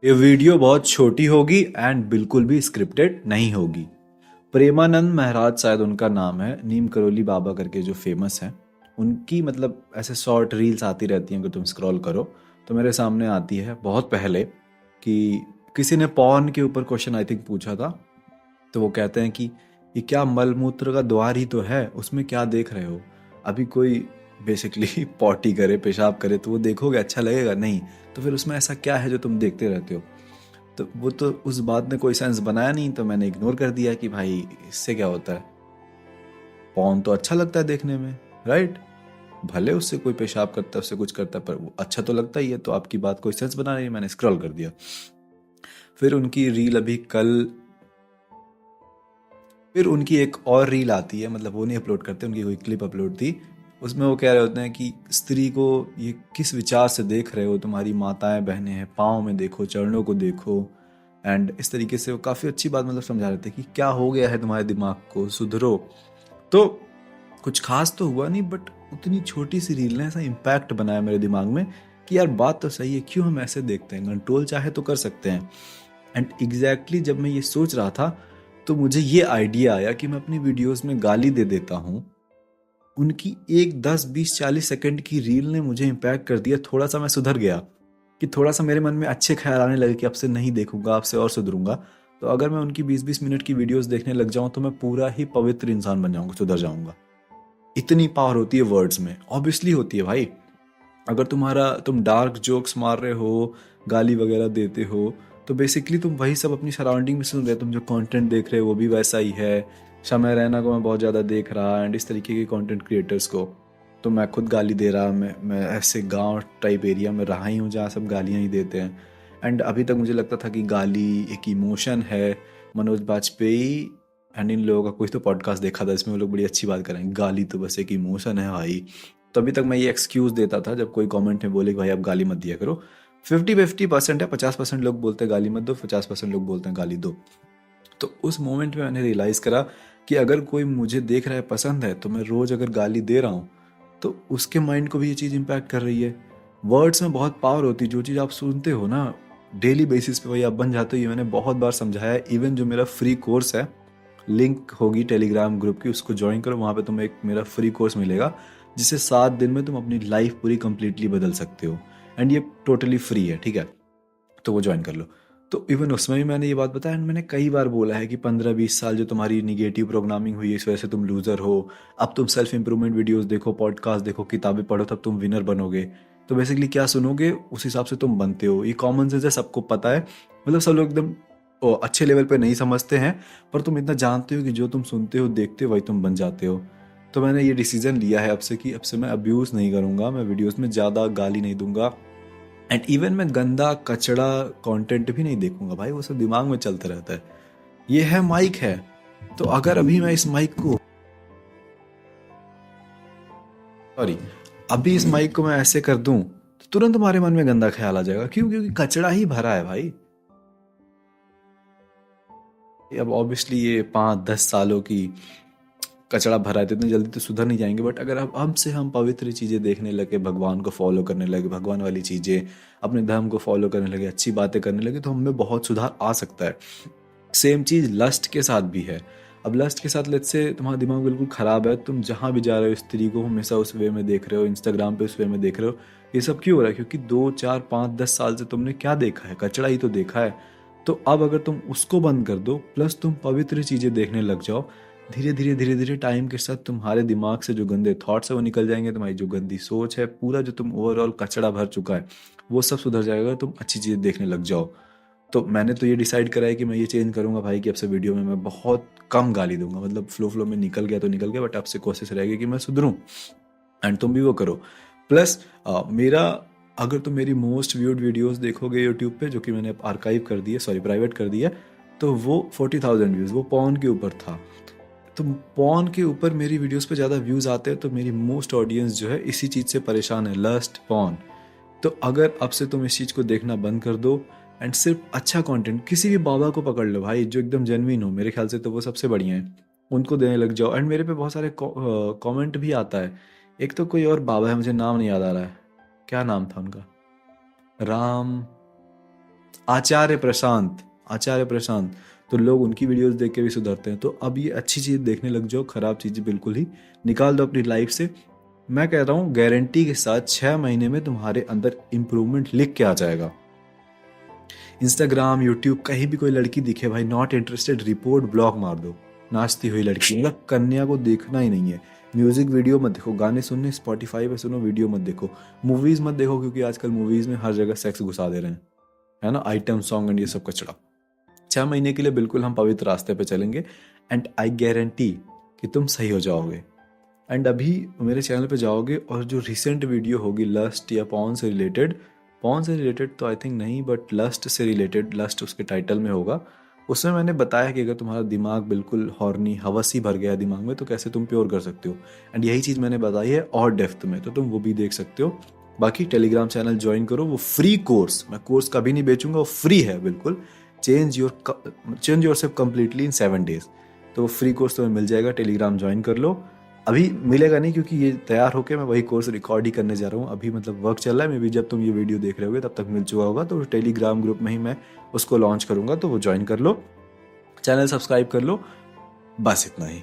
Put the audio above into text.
ये वीडियो बहुत छोटी होगी एंड बिल्कुल भी स्क्रिप्टेड नहीं होगी। प्रेमानंद महाराज शायद उनका नाम है, नीम करोली बाबा करके जो फेमस हैं। उनकी मतलब ऐसे शॉर्ट रील्स आती रहती हैं, अगर तुम स्क्रॉल करो तो मेरे सामने आती है बहुत पहले कि किसी ने पॉर्न के ऊपर क्वेश्चन आई थिंक पूछा था। तो वो कहते हैं कि ये क्या मलमूत्र का द्वार ही तो है, उसमें क्या देख रहे हो। अभी कोई बेसिकली पॉटी करे, पेशाब करे तो वो देखोगे, अच्छा लगेगा नहीं। तो फिर उसमें ऐसा क्या है जो तुम देखते रहते हो। तो वो तो उस बात ने कोई सेंस बनाया नहीं, तो मैंने इग्नोर कर दिया कि भाई इससे क्या होता है। पॉर्न तो अच्छा लगता है देखने में, राइट। भले उससे कोई पेशाब करता है, उससे कुछ करता है, पर वो अच्छा तो लगता ही है। तो आपकी बात कोई सेंस बना नहीं, मैंने स्क्रॉल कर दिया। फिर उनकी रील अभी कल, फिर उनकी एक और रील आती है, मतलब वो नहीं अपलोड करते, उनकी कोई क्लिप अपलोड थी। उसमें वो कह रहे होते हैं कि स्त्री को ये किस विचार से देख रहे हो, तुम्हारी माताएं बहनें हैं, पाँव में देखो, चरणों को देखो। एंड इस तरीके से वो काफ़ी अच्छी बात मतलब समझा रहे थे कि क्या हो गया है तुम्हारे दिमाग को, सुधरो। तो कुछ खास तो हुआ नहीं, बट उतनी छोटी सी रील ने ऐसा इम्पैक्ट बनाया मेरे दिमाग में कि यार बात तो सही है, क्यों हम ऐसे देखते हैं, कंट्रोल चाहे तो कर सकते हैं। एंड एग्जैक्टली जब मैं ये सोच रहा था तो मुझे ये आइडिया आया कि मैं अपनी वीडियोस में गाली दे देता हूँ। उनकी एक 10 20 40 सेकंड की रील ने मुझे इम्पैक्ट कर दिया, थोड़ा सा मैं सुधर गया कि थोड़ा सा मेरे मन में अच्छे ख्याल आने लगे कि अब से नहीं देखूंगा, अब से और सुधरूंगा। तो अगर मैं उनकी 20 20 मिनट की वीडियोस देखने लग जाऊं तो मैं पूरा ही पवित्र इंसान बन जाऊंगा, सुधर जाऊंगा। इतनी पावर होती है वर्ड्स में, ऑब्वियसली होती है भाई। अगर तुम डार्क जोक्स मार रहे हो, गाली वगैरह देते हो, तो बेसिकली तुम वही सब अपनी सराउंडिंग में सुन रहे हो। तुम जो कंटेंट देख रहे हो वो भी वैसा ही है। समय रैना को मैं बहुत ज़्यादा देख रहा, एंड इस तरीके के कंटेंट क्रिएटर्स को। तो मैं खुद गाली दे रहा, मैं ऐसे गांव टाइप एरिया में रहा ही हूँ जहाँ सब गालियाँ ही देते हैं। एंड अभी तक मुझे लगता था कि गाली एक इमोशन है। मनोज बाजपेयी एंड इन लोगों का कुछ तो पॉडकास्ट देखा था, इसमें वो लोग बड़ी अच्छी बात करेंगे, गाली तो बस एक इमोशन है भाई। तो अभी तक मैं ये एक्सक्यूज देता था जब कोई कमेंट में बोले कि भाई आप गाली मत दिया करो। 50-50% है, 50% लोग बोलते हैं गाली मत दो, 50% लोग बोलते हैं गाली दो। तो उस मोमेंट में मैंने रियलाइज करा कि अगर कोई मुझे देख रहा है, पसंद है, तो मैं रोज अगर गाली दे रहा हूँ तो उसके माइंड को भी ये चीज़ इम्पैक्ट कर रही है। वर्ड्स में बहुत पावर होती है, जो चीज़ आप सुनते हो ना डेली बेसिस पे वही आप बन जाते हो। ये मैंने बहुत बार समझाया है। इवन जो मेरा फ्री कोर्स है, लिंक होगी टेलीग्राम ग्रुप की, उसको ज्वाइन करो, वहाँ पे तुम्हें एक मेरा फ्री कोर्स मिलेगा जिससे 7 दिन में तुम अपनी लाइफ पूरी कंप्लीटली बदल सकते हो। एंड ये टोटली फ्री है, ठीक है। तो वो ज्वाइन कर लो। तो इवन उसमें भी मैंने ये बात बताया, एंड मैंने कई बार बोला है कि 15 20 साल जो तुम्हारी निगेटिव प्रोग्रामिंग हुई है, इस वजह से तुम लूजर हो। अब तुम सेल्फ इंप्रूवमेंट वीडियोस देखो, पॉडकास्ट देखो, किताबें पढ़ो, तब तुम विनर बनोगे। तो बेसिकली क्या सुनोगे उस हिसाब से तुम बनते हो। ये कॉमन सेंस है, सबको पता है। मतलब सब लोग एकदम अच्छे लेवल पे नहीं समझते हैं, पर तुम इतना जानते हो कि जो तुम सुनते हो देखते हो वही तुम बन जाते हो। तो मैंने ये डिसीजन लिया है अब से कि अब से मैं अब्यूज़ नहीं करूँगा, मैं वीडियोस में ज़्यादा गाली नहीं दूंगा। एंड इवन मैं गंदा कचड़ा कंटेंट भी नहीं देखूंगा भाई, वो सब दिमाग में चलता रहता है। ये है माइक है, तो अगर अभी मैं इस माइक को, सॉरी, अभी इस माइक को मैं ऐसे कर दूं तो तुरंत तुम्हारे मन में गंदा ख्याल आ जाएगा। क्यों? क्योंकि कचड़ा ही भरा है भाई। अब ऑब्वियसली ये 5 10 सालों की कचड़ा भरा है, तो इतनी जल्दी तो सुधर नहीं जाएंगे। बट अगर अब हमसे हम पवित्र चीज़ें देखने लगे, भगवान को फॉलो करने लगे, भगवान वाली चीज़ें, अपने धर्म को फॉलो करने लगे, अच्छी बातें करने लगे, तो हमें बहुत सुधार आ सकता है। सेम चीज़ लस्ट के साथ भी है। अब लस्ट के साथ लेट्स से तुम्हारा दिमाग बिल्कुल ख़राब है, तुम जहाँ भी जा रहे हो स्त्री को हमेशा उस वे में देख रहे हो, इंस्टाग्राम पे उस वे में देख रहे हो। ये सब क्यों हो रहा है? क्योंकि 2 4 5 10 साल से तुमने क्या देखा है? कचड़ा ही तो देखा है। तो अब अगर तुम उसको बंद कर दो, प्लस तुम पवित्र चीज़ें देखने लग जाओ, धीरे धीरे टाइम के साथ तुम्हारे दिमाग से जो गंदे थॉट्स है वो निकल जाएंगे, तुम्हारी जो गंदी सोच है, पूरा जो तुम ओवरऑल कचड़ा भर चुका है वो सब सुधर जाएगा, तुम अच्छी चीज़ें देखने लग जाओ। तो मैंने तो ये डिसाइड करा है कि मैं ये चेंज करूंगा भाई कि अब से वीडियो में मैं बहुत कम गाली दूंगा। मतलब फ्लो में निकल गया तो निकल गया, बट अब से कोशिश रहेगी कि मैं सुधरूं। एंड तुम भी वो करो। प्लस मेरा, अगर तुम मेरी मोस्ट व्यूड वीडियोस देखोगे यूट्यूब पे, जो कि मैंने आर्काइव कर दी है, सॉरी प्राइवेट कर दी है, तो वो 40,000 व्यूज़, वो पॉन के ऊपर था। तो पॉन के ऊपर मेरी वीडियोस पे ज़्यादा व्यूज़ आते हैं, तो मेरी मोस्ट ऑडियंस जो है इसी चीज़ से परेशान है, लस्ट पॉन। तो अगर अब से तुम इस चीज़ को देखना बंद कर दो एंड सिर्फ अच्छा कंटेंट, किसी भी बाबा को पकड़ लो भाई जो एकदम जेन्युइन हो, मेरे ख्याल से तो वो सबसे बढ़िया है, उनको देने लग जाओ। एंड मेरे पे बहुत सारे कमेंट भी आता है। एक तो कोई और बाबा है, मुझे नाम नहीं याद आ रहा है, क्या नाम था उनका, राम, आचार्य प्रशांत, तो लोग उनकी वीडियोस देख के भी सुधरते हैं। तो अब ये अच्छी चीज़ देखने लग जाओ, खराब चीज़ें बिल्कुल ही निकाल दो अपनी लाइफ से। मैं कह रहा हूँ गारंटी के साथ 6 महीने में तुम्हारे अंदर इम्प्रूवमेंट लिख के आ जाएगा। इंस्टाग्राम, यूट्यूब, कहीं भी कोई लड़की दिखे भाई, नॉट इंटरेस्टेड, रिपोर्ट, ब्लॉक मार दो। नाचती हुई लड़की, मतलब कन्या को देखना ही नहीं है। म्यूजिक वीडियो मत देखो, गाने सुनने स्पॉटिफाई पे सुनो, वीडियो मत देखो। मूवीज मत देखो, क्योंकि आजकल मूवीज में हर जगह सेक्स घुसा दे रहे हैं, है ना, आइटम सॉन्ग एंड ये सब कचड़ा। 6 महीने के लिए बिल्कुल हम पवित्र रास्ते पे चलेंगे एंड आई गारंटी कि तुम सही हो जाओगे। एंड अभी मेरे चैनल पे जाओगे और जो रिसेंट वीडियो होगी लस्ट या पॉर्न से रिलेटेड तो आई थिंक नहीं, बट लस्ट से रिलेटेड, लस्ट उसके टाइटल में होगा, उसमें मैंने बताया कि अगर तुम्हारा दिमाग बिल्कुल हॉर्नी, हवस ही भर गया दिमाग में, तो कैसे तुम प्योर कर सकते हो। एंड यही चीज़ मैंने बताई है और डेप्थ में, तो तुम वो भी देख सकते हो। बाकी टेलीग्राम चैनल ज्वाइन करो, वो फ्री कोर्स, मैं कोर्स कभी नहीं बेचूंगा, वो फ्री है बिल्कुल। Change your self completely in 7 days। तो फ्री कोर्स तुम्हें मिल जाएगा, टेलीग्राम ज्वाइन कर लो। अभी मिलेगा नहीं, क्योंकि ये तैयार होके मैं वही कोर्स रिकॉर्ड ही करने जा रहा हूँ। अभी मतलब वर्क चल रहा है, मे बी जब तुम ये वीडियो देख रहे होगे तब तक मिल चुका होगा। तो टेलीग्राम ग्रुप में ही मैं उसको लॉन्च करूँगा, तो वो ज्वाइन कर लो, चैनल सब्सक्राइब कर लो, बस इतना ही।